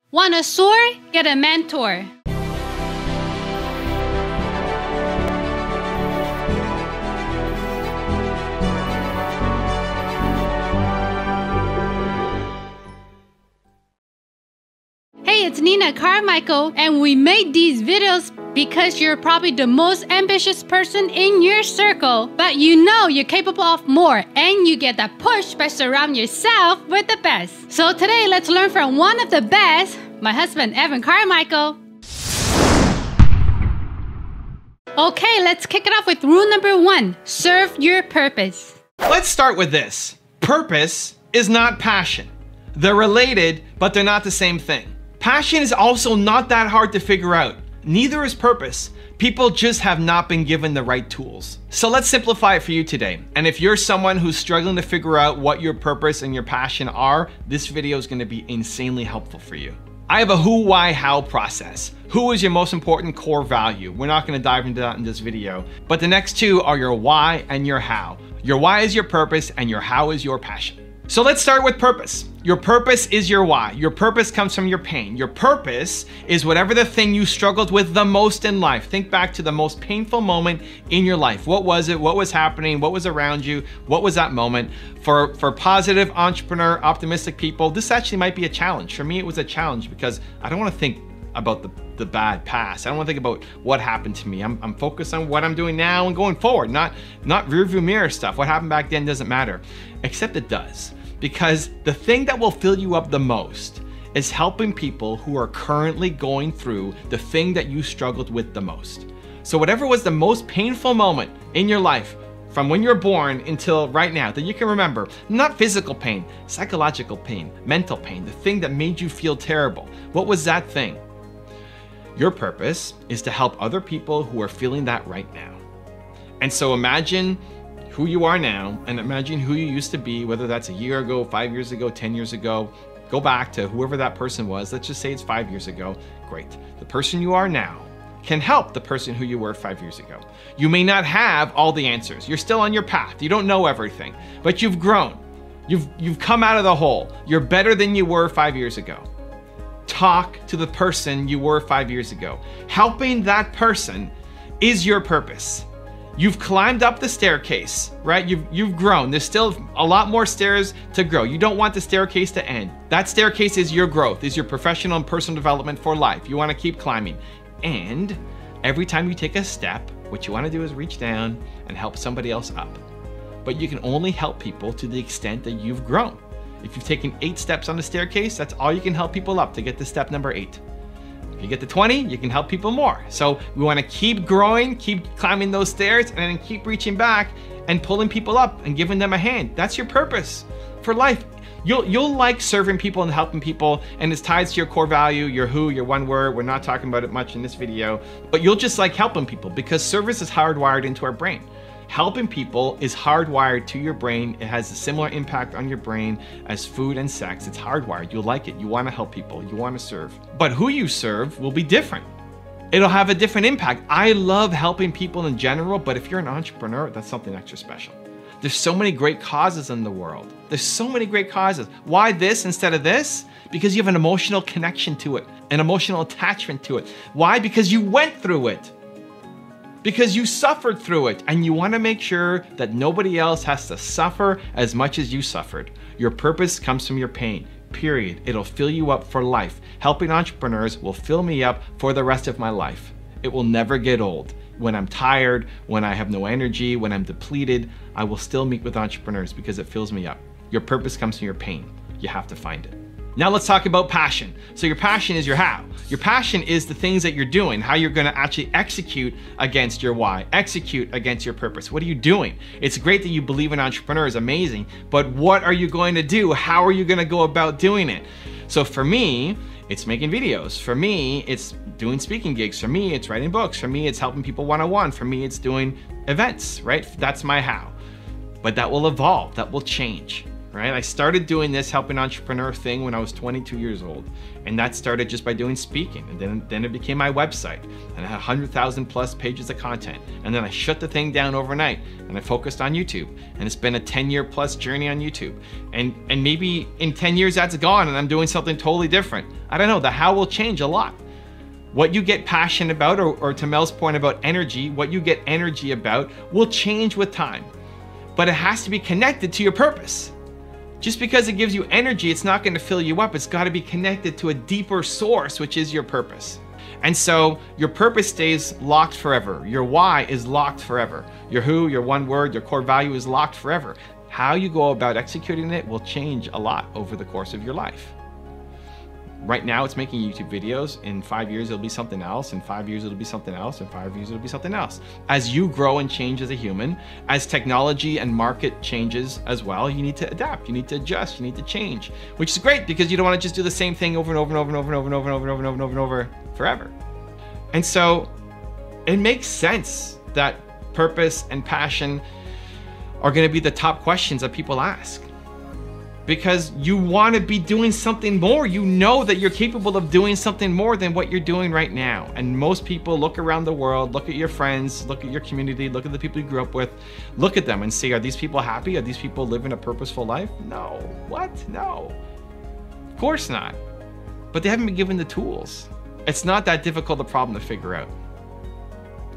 Want a soar? Get a mentor. Hey, it's Nina Carmichael, and we made these videos because you're probably the most ambitious person in your circle, but you know you're capable of more, and you get that push by surrounding yourself with the best. So today, let's learn from one of the best, my husband, Evan Carmichael. Okay, let's kick it off with rule number 1, serve your purpose. Let's start with this. Purpose is not passion. They're related, but they're not the same thing. Passion is also not that hard to figure out. Neither is purpose. People just have not been given the right tools. So let's simplify it for you today. And if you're someone who's struggling to figure out what your purpose and your passion are, this video is going to be insanely helpful for you. I have a who, why, how process. Who is your most important core value? We're not going to dive into that in this video. But the next two are your why and your how. Your why is your purpose and your how is your passion. So let's start with purpose. Your purpose is your why. Your purpose comes from your pain. Your purpose is whatever the thing you struggled with the most in life. Think back to the most painful moment in your life. What was it? What was happening? What was around you? What was that moment? For positive, entrepreneur, optimistic people, this actually might be a challenge. For me, it was a challenge because I don't want to think about the bad past. I don't want to think about what happened to me. I'm focused on what I'm doing now and going forward, not rearview mirror stuff. What happened back then doesn't matter, except it does. Because the thing that will fill you up the most is helping people who are currently going through the thing that you struggled with the most. So whatever was the most painful moment in your life, from when you're born until right now, that you can remember, not physical pain, psychological pain, mental pain, the thing that made you feel terrible. What was that thing? Your purpose is to help other people who are feeling that right now. And so imagine who you are now and imagine who you used to be, whether that's a year ago, 5 years ago, 10 years ago. Go back to whoever that person was. Let's just say it's 5 years ago. Great. The person you are now can help the person who you were 5 years ago. You may not have all the answers. You're still on your path. You don't know everything, but you've grown. You've come out of the hole. You're better than you were 5 years ago. Talk to the person you were 5 years ago. Helping that person is your purpose. You've climbed up the staircase, right? You've grown. There's still a lot more stairs to grow. You don't want the staircase to end. That staircase is your growth, is your professional and personal development for life. You want to keep climbing. And every time you take a step, what you want to do is reach down and help somebody else up. But you can only help people to the extent that you've grown. If you've taken 8 steps on the staircase, that's all you can help people up to get to step number 8. If you get to 20, you can help people more. So we want to keep growing, keep climbing those stairs, and then keep reaching back and pulling people up and giving them a hand. That's your purpose for life. You'll like serving people and helping people, and it's tied to your core value, your who, your one word. We're not talking about it much in this video, but you'll just like helping people because service is hardwired into our brain. Helping people is hardwired to your brain. It has a similar impact on your brain as food and sex. It's hardwired. You'll like it. You want to help people. You want to serve. But who you serve will be different. It'll have a different impact. I love helping people in general, but if you're an entrepreneur, that's something extra special. There's so many great causes in the world. There's so many great causes. Why this instead of this? Because you have an emotional connection to it, an emotional attachment to it. Why? Because you went through it. Because you suffered through it, and you want to make sure that nobody else has to suffer as much as you suffered. Your purpose comes from your pain, period. It'll fill you up for life. Helping entrepreneurs will fill me up for the rest of my life. It will never get old. When I'm tired, when I have no energy, when I'm depleted, I will still meet with entrepreneurs because it fills me up. Your purpose comes from your pain. You have to find it. Now let's talk about passion. So your passion is your how. Your passion is the things that you're doing, how you're gonna actually execute against your why, execute against your purpose. What are you doing? It's great that you believe in entrepreneurs, amazing, but what are you going to do? How are you gonna go about doing it? So for me, it's making videos. For me, it's doing speaking gigs. For me, it's writing books. For me, it's helping people one-on-one. For me, it's doing events, right? That's my how. But that will evolve, that will change. right? I started doing this helping entrepreneur thing when I was 22 years old. And that started just by doing speaking. And then it became my website. And I had 100,000 plus pages of content. And then I shut the thing down overnight and I focused on YouTube. And it's been a 10-year plus journey on YouTube. And maybe in 10 years that's gone and I'm doing something totally different. I don't know, the how will change a lot. What you get passionate about, or to Mel's point about energy, what you get energy about will change with time. But it has to be connected to your purpose. Just because it gives you energy, it's not going to fill you up. It's got to be connected to a deeper source, which is your purpose. And so your purpose stays locked forever. Your why is locked forever. Your who, your one word, your core value is locked forever. How you go about executing it will change a lot over the course of your life. Right now it's making YouTube videos. In 5 years it'll be something else. In 5 years it'll be something else. In 5 years it'll be something else. As you grow and change as a human, as technology and market changes as well, you need to adapt, you need to adjust, you need to change, which is great because you don't want to just do the same thing over and over and over and over and over and over and over and over and over and over forever. And so it makes sense that purpose and passion are going to be the top questions that people ask. Because you want to be doing something more. You know that you're capable of doing something more than what you're doing right now. And most people look around the world, look at your friends, look at your community, look at the people you grew up with, look at them and say, are these people happy? Are these people living a purposeful life? No. What? No. Of course not. But they haven't been given the tools. It's not that difficult a problem to figure out.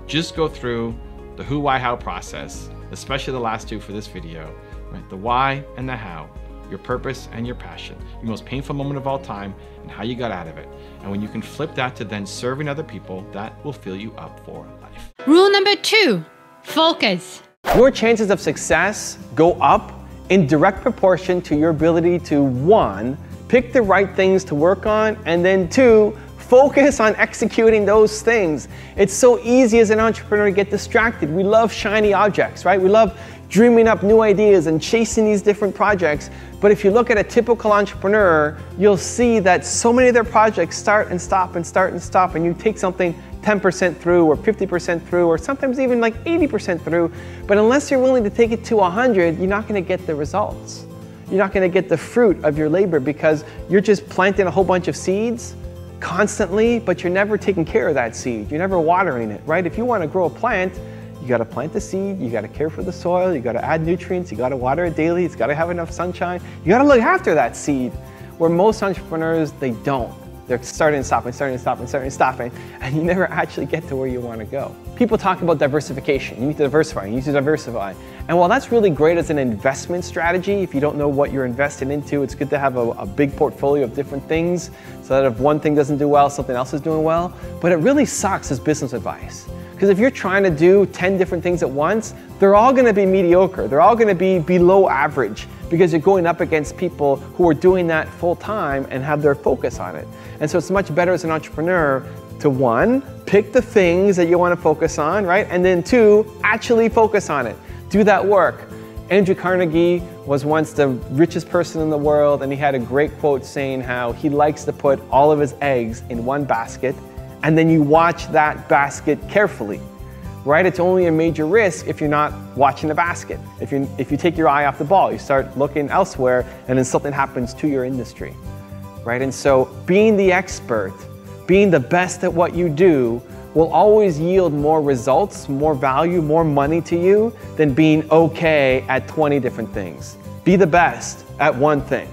Just go through the who, why, how process, especially the last two for this video, right? The why and the how. Your purpose and your passion, your most painful moment of all time, and how you got out of it. And when you can flip that to then serving other people, that will fill you up for life. Rule number 2, focus. Your chances of success go up in direct proportion to your ability to 1, pick the right things to work on, and then 2, focus on executing those things. It's so easy as an entrepreneur to get distracted. We love shiny objects, right? We love dreaming up new ideas and chasing these different projects. But if you look at a typical entrepreneur, you'll see that so many of their projects start and stop and start and stop, and you take something 10% through or 50% through or sometimes even like 80% through, but unless you're willing to take it to 100, you're not gonna get the results. You're not gonna get the fruit of your labor because you're just planting a whole bunch of seeds constantly, but you're never taking care of that seed. You're never watering it, right? If you wanna grow a plant, you gotta plant the seed, you gotta care for the soil, you gotta add nutrients, you gotta water it daily, it's gotta have enough sunshine. You gotta look after that seed, where most entrepreneurs, they don't. They're starting and stopping, starting and stopping, starting and stopping, and you never actually get to where you wanna go. People talk about diversification. You need to diversify, you need to diversify. And while that's really great as an investment strategy, if you don't know what you're investing into, it's good to have a big portfolio of different things so that if one thing doesn't do well, something else is doing well. But it really sucks as business advice. Because if you're trying to do 10 different things at once, they're all gonna be mediocre. They're all gonna be below average because you're going up against people who are doing that full time and have their focus on it. And so it's much better as an entrepreneur to 1, pick the things that you wanna focus on, right? And then 2, actually focus on it. Do that work. Andrew Carnegie was once the richest person in the world, and he had a great quote saying how he likes to put all of his eggs in one basket, and then you watch that basket carefully, right? It's only a major risk if you're not watching the basket. If you take your eye off the ball, you start looking elsewhere, and then something happens to your industry, right? And so being the expert, being the best at what you do will always yield more results, more value, more money to you than being okay at 20 different things. Be the best at one thing.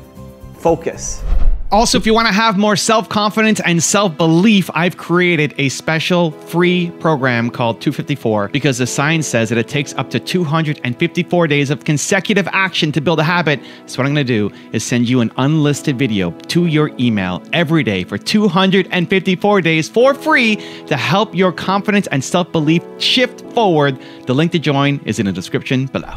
Focus. Also, if you want to have more self-confidence and self-belief, I've created a special free program called 254 because the science says that it takes up to 254 days of consecutive action to build a habit. So what I'm going to do is send you an unlisted video to your email every day for 254 days for free to help your confidence and self-belief shift forward. The link to join is in the description below.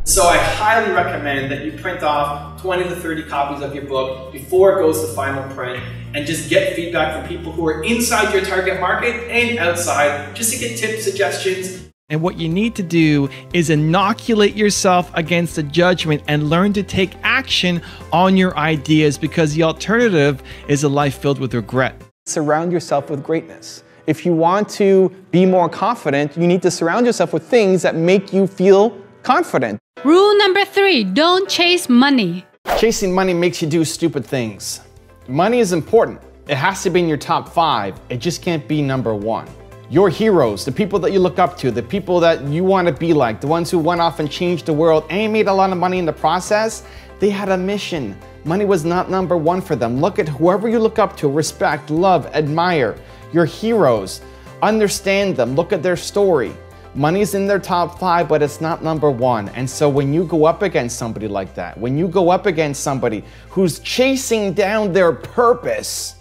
So I highly recommend that you print off 20 to 30 copies of your book before it goes to final print and just get feedback from people who are inside your target market and outside just to get tips, suggestions. And what you need to do is inoculate yourself against the judgment and learn to take action on your ideas because the alternative is a life filled with regret. Surround yourself with greatness. If you want to be more confident, you need to surround yourself with things that make you feel confident. Rule number 3, don't chase money. Chasing money makes you do stupid things. Money is important. It has to be in your top 5. It just can't be number 1. Your heroes, the people that you look up to, the people that you want to be like, the ones who went off and changed the world and made a lot of money in the process, they had a mission. Money was not number 1 for them. Look at whoever you look up to, respect, love, admire. Your heroes, understand them, look at their story. Money's in their top 5, but it's not number 1. And so when you go up against somebody like that, when you go up against somebody who's chasing down their purpose,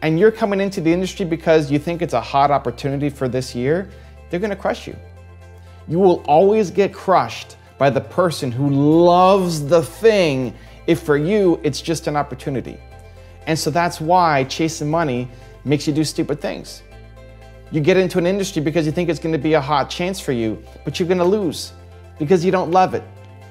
and you're coming into the industry because you think it's a hot opportunity for this year, they're gonna crush you. You will always get crushed by the person who loves the thing if for you, it's just an opportunity. And so that's why chasing money makes you do stupid things. You get into an industry because you think it's gonna be a hot chance for you, but you're gonna lose because you don't love it.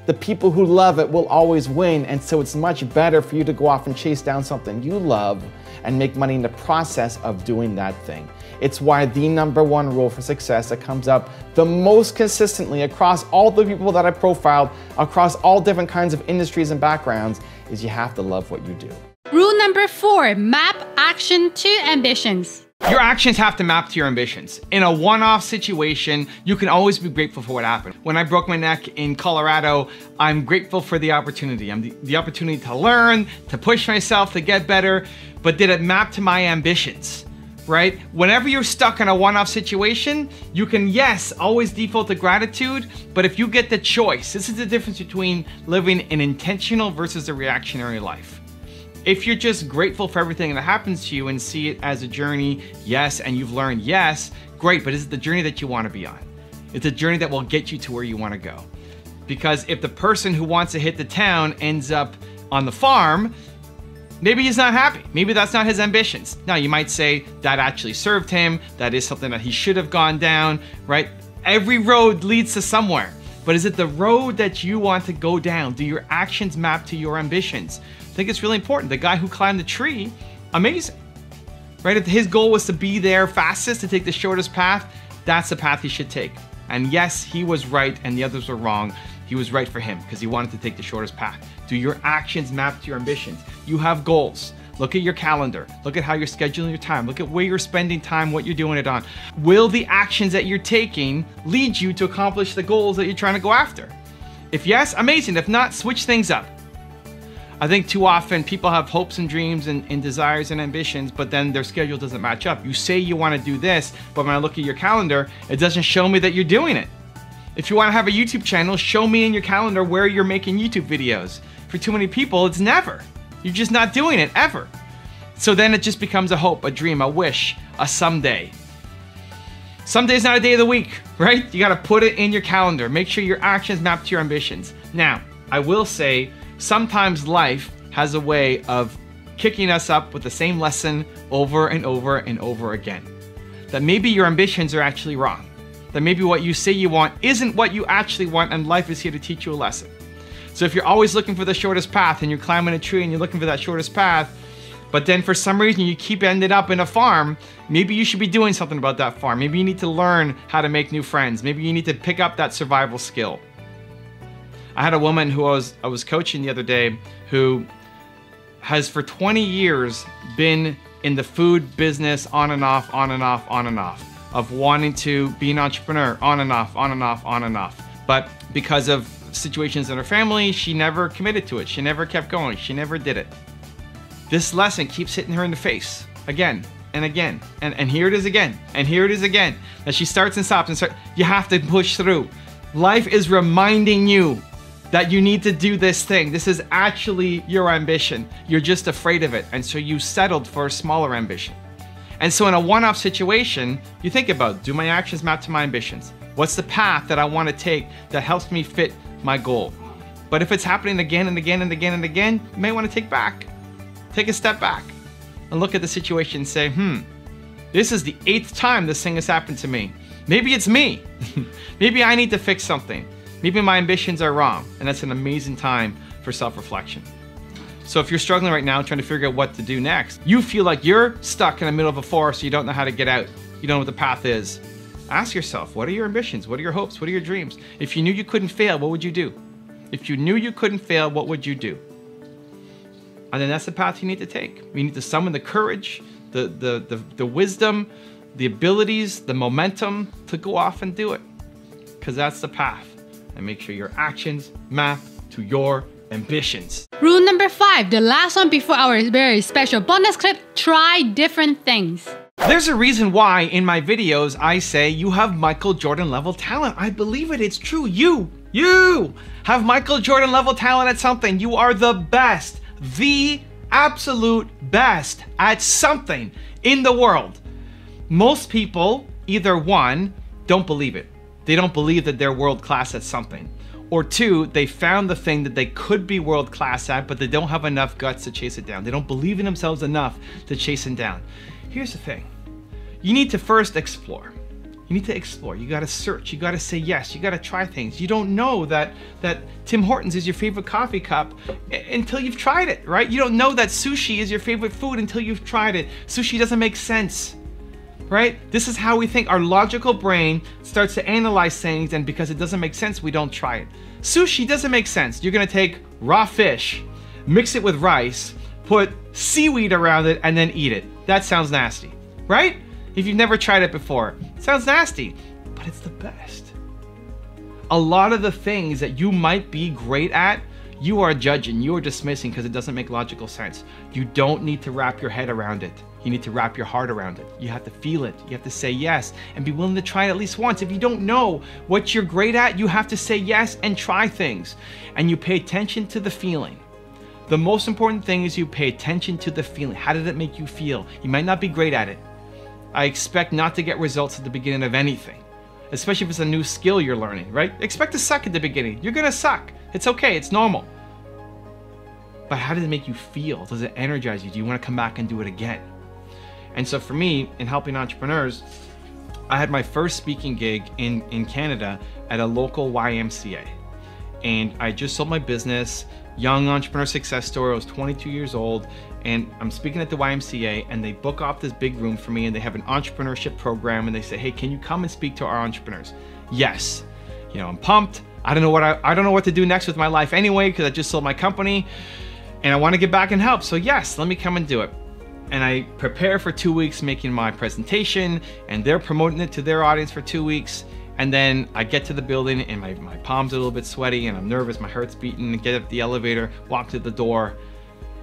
The people who love it will always win, and so it's much better for you to go off and chase down something you love and make money in the process of doing that thing. It's why the number 1 rule for success that comes up the most consistently across all the people that I profiled, across all different kinds of industries and backgrounds, is you have to love what you do. Rule number 4, map action to ambitions. Your actions have to map to your ambitions. In a one-off situation, you can always be grateful for what happened. When I broke my neck in Colorado, I'm grateful for the opportunity. The opportunity to learn, to push myself, to get better, but did it map to my ambitions, right? Whenever you're stuck in a one-off situation, you can, yes, always default to gratitude, but if you get the choice, this is the difference between living an intentional versus a reactionary life. If you're just grateful for everything that happens to you and see it as a journey, yes, and you've learned, yes, great, but is it the journey that you want to be on? It's a journey that will get you to where you want to go. Because if the person who wants to hit the town ends up on the farm, maybe he's not happy. Maybe that's not his ambitions. Now, you might say that actually served him. That is something that he should have gone down, right? Every road leads to somewhere. But is it the road that you want to go down? Do your actions map to your ambitions? I think it's really important. The guy who climbed the tree, amazing, right? If his goal was to be there fastest, to take the shortest path, that's the path he should take. And yes, he was right and the others were wrong. He was right for him because he wanted to take the shortest path. Do your actions map to your ambitions? You have goals. Look at your calendar. Look at how you're scheduling your time. Look at where you're spending time, what you're doing it on. Will the actions that you're taking lead you to accomplish the goals that you're trying to go after? If yes, amazing. If not, switch things up. I think too often people have hopes and dreams and desires and ambitions, but then their schedule doesn't match up. You say you want to do this, but when I look at your calendar, it doesn't show me that you're doing it. If you want to have a YouTube channel, show me in your calendar where you're making YouTube videos. For too many people, it's never. You're just not doing it, ever. So then it just becomes a hope, a dream, a wish, a someday. Someday's not a day of the week, right? You got to put it in your calendar. Make sure your actions map to your ambitions. Now, I will say, sometimes life has a way of kicking us up with the same lesson over and over and over again. That maybe your ambitions are actually wrong. That maybe what you say you want isn't what you actually want, and life is here to teach you a lesson. So if you're always looking for the shortest path and you're climbing a tree and you're looking for that shortest path, but then for some reason you keep ending up in a farm, maybe you should be doing something about that farm. Maybe you need to learn how to make new friends. Maybe you need to pick up that survival skill. I had a woman who I was coaching the other day who has for 20 years been in the food business on and off, on and off, on and off, of wanting to be an entrepreneur, on and off, on and off, on and off. But because of situations in her family, she never committed to it. She never kept going. She never did it. This lesson keeps hitting her in the face again and again. And here it is again. And here it is again. That she starts and stops and starts. You have to push through. Life is reminding you that you need to do this thing. This is actually your ambition. You're just afraid of it. And so you settled for a smaller ambition. And so in a one-off situation, you think about, do my actions map to my ambitions? What's the path that I want to take that helps me fit my goal? But if it's happening again and again and again and again, you may want to take a step back and look at the situation and say, this is the 8th time this thing has happened to me. Maybe it's me. Maybe I need to fix something. Maybe my ambitions are wrong. And that's an amazing time for self-reflection. So if you're struggling right now trying to figure out what to do next, you feel like you're stuck in the middle of a forest, you don't know how to get out, you don't know what the path is, Ask yourself, what are your ambitions? What are your hopes? What are your dreams? If you knew you couldn't fail, what would you do? If you knew you couldn't fail, what would you do? And then that's the path you need to take. You need to summon the courage, the wisdom, the abilities, the momentum to go off and do it. Because that's the path. And make sure your actions map to your ambitions. Rule number 5, the last one before our very special bonus clip, try different things. There's a reason why in my videos I say you have Michael Jordan level talent. I believe it, it's true. You have Michael Jordan level talent at something. You are the best, the absolute best at something in the world. Most people either 1, don't believe it. They don't believe that they're world class at something. Or 2, they found the thing that they could be world class at, but they don't have enough guts to chase it down. They don't believe in themselves enough to chase it down. Here's the thing. You need to first explore. You need to explore. You got to search. You got to say yes. You got to try things. You don't know that Tim Hortons is your favorite coffee cup until you've tried it, right? You don't know that sushi is your favorite food until you've tried it. Sushi doesn't make sense, right? This is how we think. Our logical brain starts to analyze things, and because it doesn't make sense, we don't try it. Sushi doesn't make sense. You're going to take raw fish, mix it with rice, put seaweed around it, and then eat it. That sounds nasty, right? If you've never tried it before, it sounds nasty, but it's the best. A lot of the things that you might be great at, you are judging, you are dismissing because it doesn't make logical sense. You don't need to wrap your head around it. You need to wrap your heart around it. You have to feel it. You have to say yes and be willing to try it at least once. If you don't know what you're great at, you have to say yes and try things. And you pay attention to the feeling. The most important thing is you pay attention to the feeling. How did it make you feel? You might not be great at it. I expect not to get results at the beginning of anything, especially if it's a new skill you're learning, right? Expect to suck at the beginning. You're gonna suck. It's okay, it's normal. But how does it make you feel? Does it energize you? Do you wanna come back and do it again? And so for me, in helping entrepreneurs, I had my first speaking gig in Canada at a local YMCA. And I just sold my business, young entrepreneur success story. I was 22 years old, and I'm speaking at the YMCA, and they book off this big room for me, and they have an entrepreneurship program, and they say, hey, can you come and speak to our entrepreneurs? Yes. You know, I'm pumped. I don't know what to do next with my life anyway, because I just sold my company, and I want to get back and help. So yes, let me come and do it. And I prepare for 2 weeks making my presentation, and they're promoting it to their audience for 2 weeks. And then I get to the building, and my palms are a little bit sweaty, and I'm nervous, my heart's beating, and get up the elevator, walk to the door,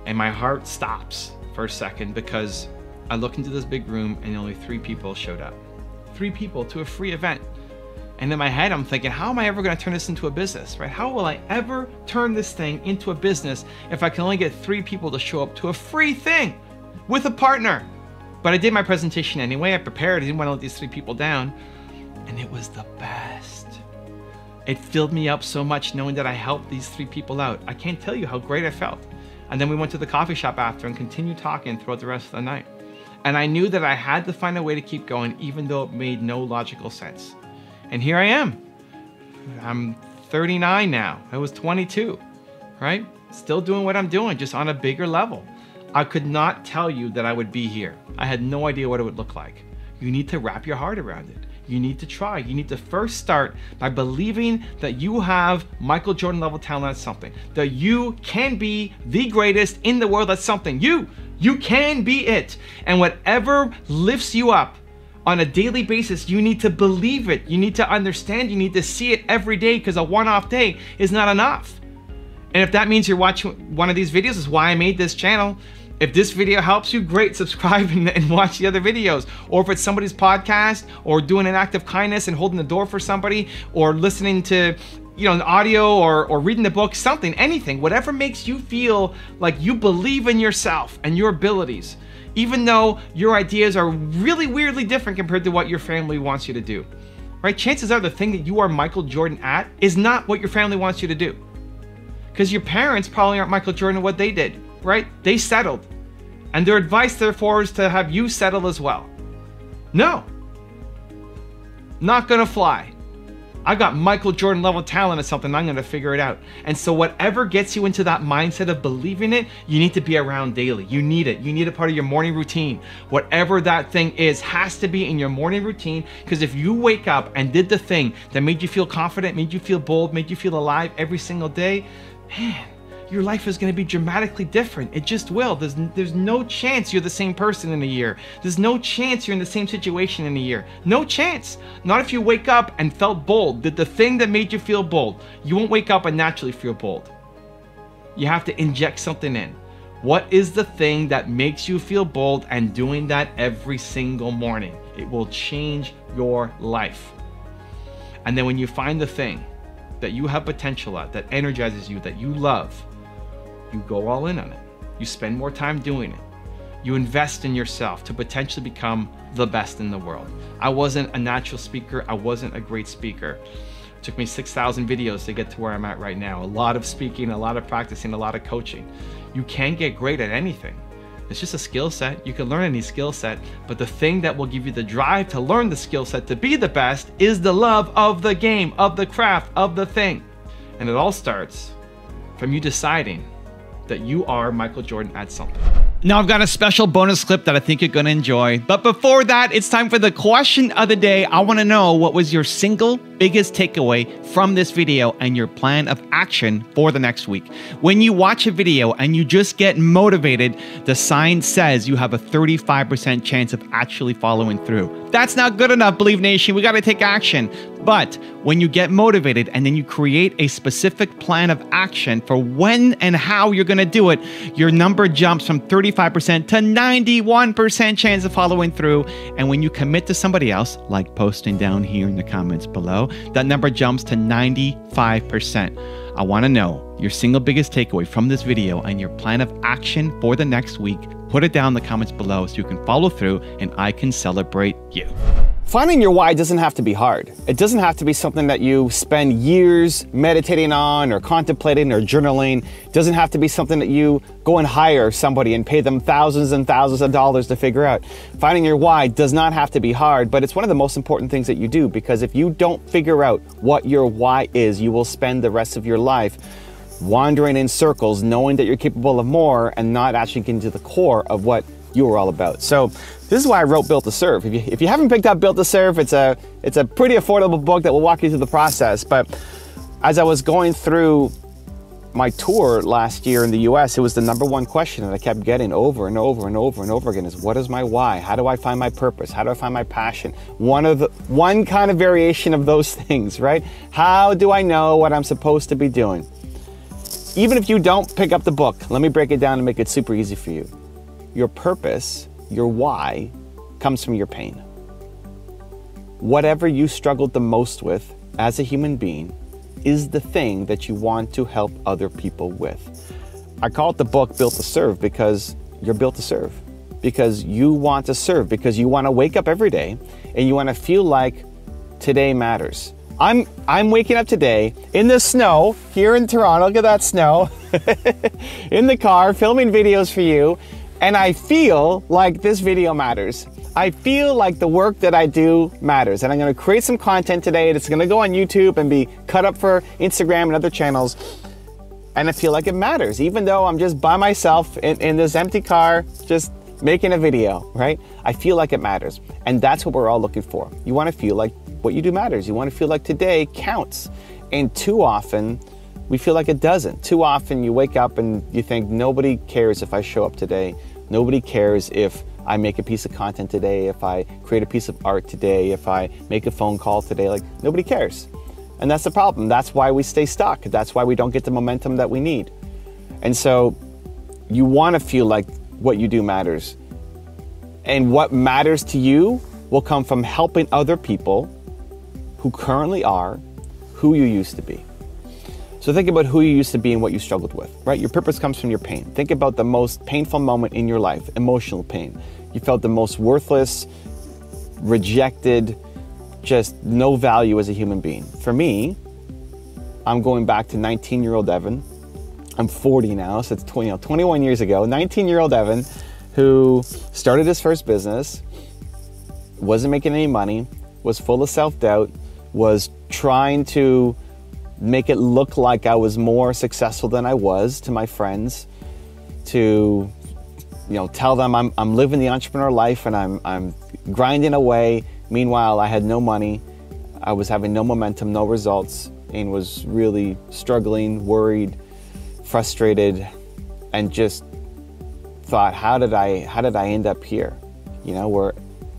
and my heart stops for a second because I look into this big room and only 3 people showed up. 3 people to a free event. And in my head, I'm thinking, how am I ever gonna turn this into a business, right? How will I ever turn this thing into a business if I can only get 3 people to show up to a free thing with a partner? But I did my presentation anyway, I prepared, I didn't wanna let these 3 people down. And it was the best. It filled me up so much knowing that I helped these 3 people out. I can't tell you how great I felt. And then we went to the coffee shop after and continued talking throughout the rest of the night. And I knew that I had to find a way to keep going even though it made no logical sense. And here I am. I'm 39 now. I was 22, right? Still doing what I'm doing, just on a bigger level. I could not tell you that I would be here. I had no idea what it would look like. You need to wrap your heart around it. You need to try. You need to first start by believing that you have Michael Jordan level talent at something, that you can be the greatest in the world at something. You can be it. And whatever lifts you up on a daily basis, you need to believe it. You need to understand, you need to see it every day, because a one-off day is not enough. And if that means you're watching one of these videos, is why I made this channel. If this video helps you, great, subscribe and watch the other videos. Or if it's somebody's podcast, or doing an act of kindness and holding the door for somebody, or listening to, an audio, or reading the book, something, anything, whatever makes you feel like you believe in yourself and your abilities, even though your ideas are really weirdly different compared to what your family wants you to do, right? Chances are the thing that you are Michael Jordan at is not what your family wants you to do. Because your parents probably aren't Michael Jordan at what they did, right? They settled. And their advice, therefore, is to have you settle as well. No. Not gonna fly. I got Michael Jordan level talent at something, I'm gonna figure it out. And so whatever gets you into that mindset of believing it, you need to be around daily. You need it. You need a part of your morning routine. Whatever that thing is has to be in your morning routine, because if you wake up and did the thing that made you feel confident, made you feel bold, made you feel alive every single day, man, your life is going to be dramatically different. It just will. There's no chance you're the same person in a year. There's no chance you're in the same situation in a year. No chance. Not if you wake up and felt bold, did the thing that made you feel bold. You won't wake up and naturally feel bold. You have to inject something in. What is the thing that makes you feel bold, and doing that every single morning? It will change your life. And then when you find the thing that you have potential at, that energizes you, that you love, you go all in on it. You spend more time doing it. You invest in yourself to potentially become the best in the world. I wasn't a natural speaker. I wasn't a great speaker. It took me 6,000 videos to get to where I'm at right now. A lot of speaking, a lot of practicing, a lot of coaching. You can get great at anything. It's just a skill set. You can learn any skill set, but the thing that will give you the drive to learn the skill set to be the best is the love of the game, of the craft, of the thing. And it all starts from you deciding that you are Michael Jordan at something. Now I've got a special bonus clip that I think you're gonna enjoy. But before that, it's time for the question of the day. I wanna know, what was your single biggest takeaway from this video and your plan of action for the next week? When you watch a video and you just get motivated, the sign says you have a 35% chance of actually following through. That's not good enough, Believe Nation. We gotta take action. But when you get motivated and then you create a specific plan of action for when and how you're gonna do it, your number jumps from 35% to 91% chance of following through. And when you commit to somebody else, like posting down here in the comments below, that number jumps to 95%. I wanna know your single biggest takeaway from this video and your plan of action for the next week. Put it down in the comments below so you can follow through and I can celebrate you. Finding your why doesn't have to be hard. It doesn't have to be something that you spend years meditating on or contemplating or journaling. It doesn't have to be something that you go and hire somebody and pay them thousands and thousands of dollars to figure out. Finding your why does not have to be hard, but it's one of the most important things that you do, because if you don't figure out what your why is, you will spend the rest of your life wandering in circles, knowing that you're capable of more and not actually getting to the core of what you were all about. So this is why I wrote Built to Serve. If you haven't picked up Built to Serve, it's a pretty affordable book that will walk you through the process. But as I was going through my tour last year in the US, it was the #1 question that I kept getting over and over and over and over again is, what is my why? How do I find my purpose? How do I find my passion? One kind of variation of those things, right? How do I know what I'm supposed to be doing? Even if you don't pick up the book, let me break it down and make it super easy for you. Your purpose, your why, comes from your pain. Whatever you struggled the most with as a human being is the thing that you want to help other people with. I call it the book Built to Serve because you're built to serve. Because you want to serve. Because you want to wake up every day and you want to feel like today matters. I'm waking up today in the snow here in Toronto. Look at that snow. In the car, filming videos for you. And I feel like this video matters. I feel like the work that I do matters. And I'm gonna create some content today that's gonna go on YouTube and be cut up for Instagram and other channels. And I feel like it matters, even though I'm just by myself in this empty car, just making a video, right? I feel like it matters. And that's what we're all looking for. You wanna feel like what you do matters. You wanna feel like today counts. And too often, we feel like it doesn't. Too often you wake up and you think, nobody cares if I show up today. Nobody cares if I make a piece of content today, if I create a piece of art today, if I make a phone call today. Like, nobody cares. And that's the problem. That's why we stay stuck. That's why we don't get the momentum that we need. And so you want to feel like what you do matters. And what matters to you will come from helping other people who currently are who you used to be. So think about who you used to be and what you struggled with, right? Your purpose comes from your pain. Think about the most painful moment in your life, emotional pain. You felt the most worthless, rejected, just no value as a human being. For me, I'm going back to 19-year-old Evan. I'm 40 now, so it's 21 years ago. 19-year-old Evan who started his first business, wasn't making any money, was full of self-doubt, was trying to make it look like I was more successful than I was to my friends, to tell them I'm living the entrepreneur life and I'm grinding away. Meanwhile, I had no money, I was having no momentum, no results, and was really struggling, worried, frustrated, and just thought, how did I end up here? Where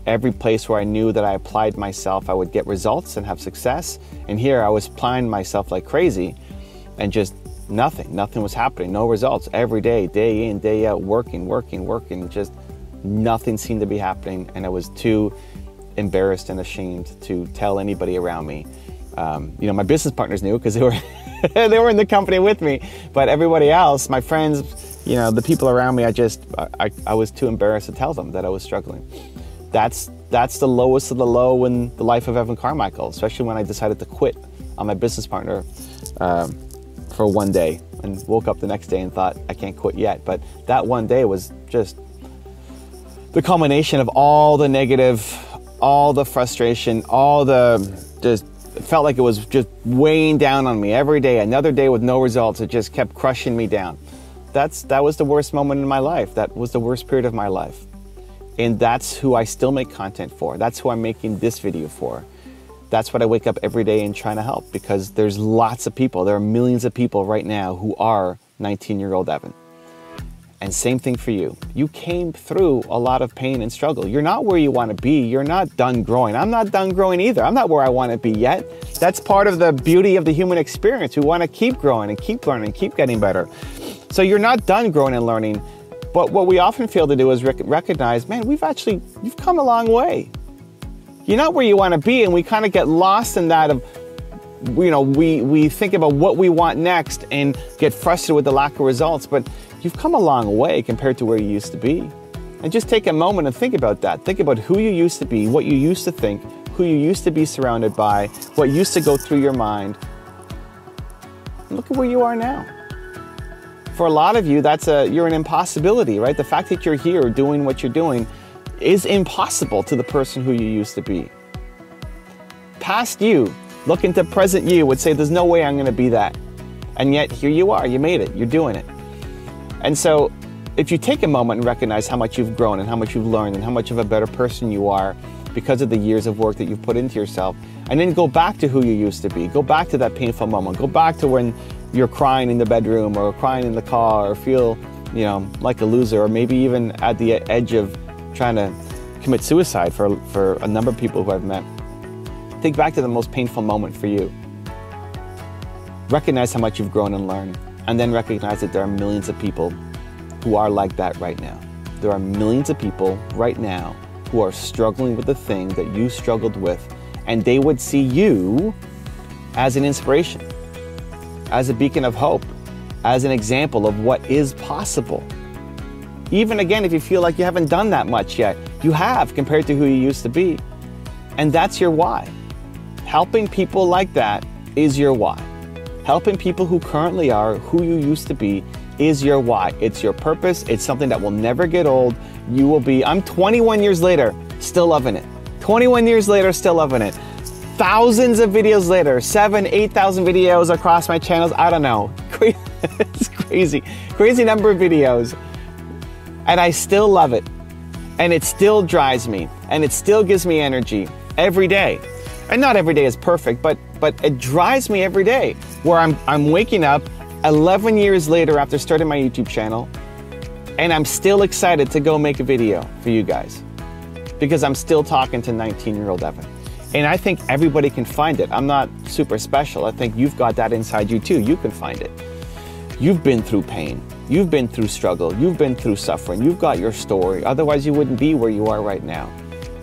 every place where I knew that I applied myself, I would get results and have success. And here I was applying myself like crazy and just nothing was happening, no results. Every day, day in, day out, working, just nothing seemed to be happening. And I was too embarrassed and ashamed to tell anybody around me. My business partners knew because they were they were in the company with me, but everybody else, my friends, the people around me, I was too embarrassed to tell them that I was struggling. That's the lowest of the low in the life of Evan Carmichael, especially when I decided to quit on my business partner for one day and woke up the next day and thought, I can't quit yet. But that one day was just the culmination of all the negative, all the frustration, it felt like it was just weighing down on me every day. Another day with no results. It just kept crushing me down. That was the worst moment in my life. That was the worst period of my life. And that's who I still make content for. That's who I'm making this video for. That's what I wake up every day and trying to help, because there's lots of people. There are millions of people right now who are 19-year-old Evan. And same thing for you. You came through a lot of pain and struggle. You're not where you want to be. You're not done growing. I'm not done growing either. I'm not where I want to be yet. That's part of the beauty of the human experience. We want to keep growing and keep learning, keep getting better. So you're not done growing and learning. But what we often fail to do is recognize, man, you've come a long way. You're not where you want to be, and we kind of get lost in that of, we think about what we want next and get frustrated with the lack of results, but you've come a long way compared to where you used to be. And just take a moment and think about that. Think about who you used to be, what you used to think, who you used to be surrounded by, what used to go through your mind. And look at where you are now. For a lot of you, you're an impossibility, right? The fact that you're here doing what you're doing is impossible to the person who you used to be. Past you, looking to present you, would say, there's no way I'm going to be that. And yet here you are, you made it, you're doing it. And so if you take a moment and recognize how much you've grown and how much you've learned and how much of a better person you are because of the years of work that you've put into yourself, and then go back to who you used to be, go back to that painful moment, go back to when you're crying in the bedroom or crying in the car or feel, like a loser, or maybe even at the edge of trying to commit suicide for a number of people who I've met. Think back to the most painful moment for you. Recognize how much you've grown and learned, and then recognize that there are millions of people who are like that right now. There are millions of people right now who are struggling with the thing that you struggled with, and they would see you as an inspiration, as a beacon of hope, as an example of what is possible. Even again, if you feel like you haven't done that much yet, you have compared to who you used to be. And that's your why. Helping people like that is your why. Helping people who currently are who you used to be is your why. It's your purpose. It's something that will never get old. I'm 21 years later, still loving it. 21 years later, still loving it. Thousands of videos later, 7,000, 8,000 videos across my channels. I don't know. It's crazy number of videos. And I still love it. And it still drives me. And it still gives me energy every day. And not every day is perfect, but it drives me every day, where I'm waking up 11 years later after starting my YouTube channel, and I'm still excited to go make a video for you guys, because I'm still talking to 19-year-old Evan. And I think everybody can find it. I'm not super special. I think you've got that inside you too. You can find it. You've been through pain. You've been through struggle. You've been through suffering. You've got your story. Otherwise, you wouldn't be where you are right now.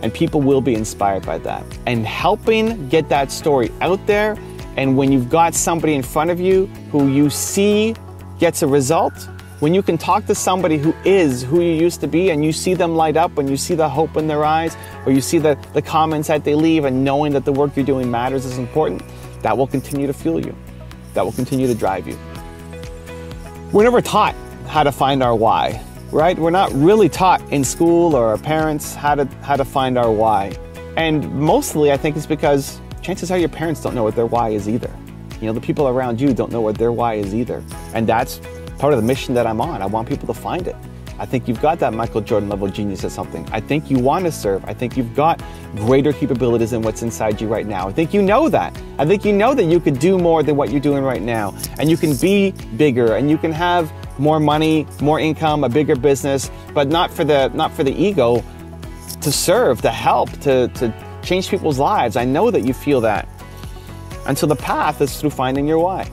And people will be inspired by that. And helping get that story out there, and when you've got somebody in front of you who you see gets a result, when you can talk to somebody who is who you used to be, and you see them light up, when you see the hope in their eyes, or you see the comments that they leave, and knowing that the work you're doing matters is important, that will continue to fuel you. That will continue to drive you. We're never taught how to find our why, right? We're not really taught in school or our parents how to find our why. And mostly I think it's because chances are your parents don't know what their why is either. You know, the people around you don't know what their why is either. And that's part of the mission that I'm on. I want people to find it. I think you've got that Michael Jordan level genius at something. I think you want to serve. I think you've got greater capabilities than what's inside you right now. I think you know that. I think you know that you could do more than what you're doing right now. And you can be bigger and you can have more money, more income, a bigger business, but not for the ego, to serve, to help, to change people's lives. I know that you feel that. And so the path is through finding your why.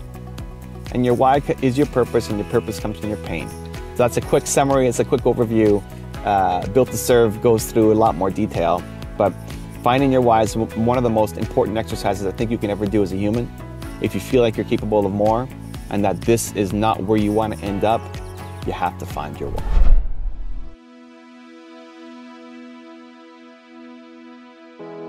And your why is your purpose, and your purpose comes from your pain. So that's a quick summary, it's a quick overview. Built to Serve goes through a lot more detail, but finding your why is one of the most important exercises I think you can ever do as a human. If you feel like you're capable of more, and that this is not where you want to end up, you have to find your why.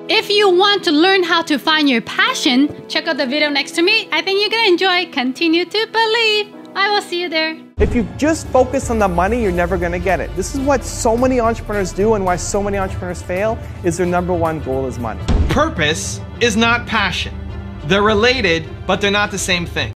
If you want to learn how to find your passion, check out the video next to me. I think you're gonna enjoy. Continue to believe. I will see you there. If you just focus on the money, you're never going to get it. This is what so many entrepreneurs do, and why so many entrepreneurs fail, is their number one goal is money. Purpose is not passion. They're related, but they're not the same thing.